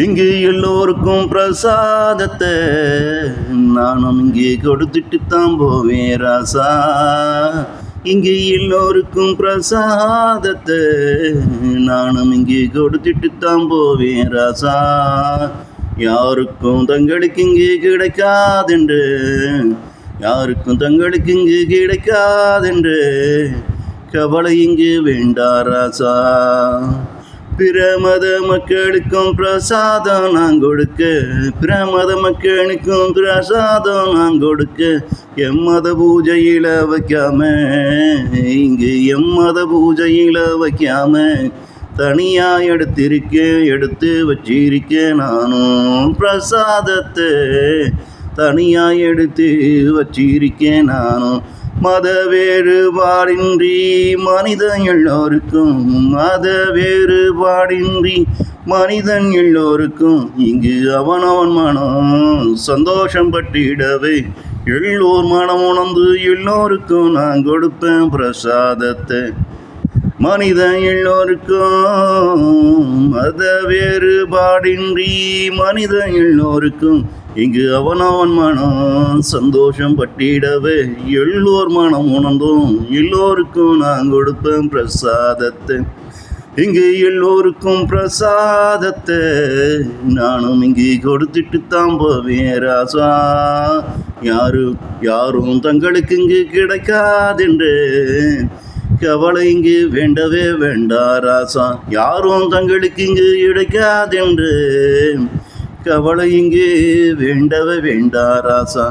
இங்கு எல்லோருக்கும் பிரசாதத்தை நானும் இங்கே கொடுத்துட்டு தான் போவேன் ராசா. இங்கு எல்லோருக்கும் பிரசாதத்தை நானும் இங்கே கொடுத்துட்டு தான் போவேன் ராசா. யாருக்கும் தங்களுக்கு இங்கு கிடைக்காதென்று, யாருக்கும் தங்களுக்கு இங்கு கிடைக்காதென்று கவலை இங்கு வேண்டா ராசா. பிற மத மக்களுக்கும் பிரசாதம் நான் கொடுக்க, பிற மத மக்களுக்கும் பிரசாதம் நான் கொடுக்க, எம்மத பூஜையில வைக்காம, இங்கு எம்மத பூஜையில வைக்காம தனியா எடுத்து வச்சிருக்கேன் நானும் பிரசாதத்தை, தனியா எடுத்து வச்சிருக்கேன் நானும். மத வேறுபாடின்றி மனிதன் எல்லோருக்கும், மத வேறுபாடின்றி மனிதன் எல்லோருக்கும் இங்கு அவனவன் மனம் சந்தோஷம் பட்டிடவே எல்லோர் மனம் உணர்ந்து எல்லோருக்கும் நான் கொடுப்பேன் பிரசாதத்தை. மனிதன் எல்லோருக்கும், மத வேறுபாடின்றி மனிதன் எல்லோருக்கும் இங்கு அவனவன் மனம் சந்தோஷம் பட்டிடவே எல்லோர் மனம் உணர்ந்தும் எல்லோருக்கும் நான் கொடுப்பேன் பிரசாதத்தை. இங்கு எல்லோருக்கும் பிரசாதத்தை நானும் இங்கே கொடுத்துட்டு தான் போவேன் ராசா. யாரும் தங்களுக்கு இங்கு கிடைக்காதென்று கவலை இங்கு வேண்டவே வேண்டா ராசா. யாரும் தங்களுக்கு இங்கு கிடைக்காதென்று கவலை இங்கு வேண்டவே வேண்டா ராசா.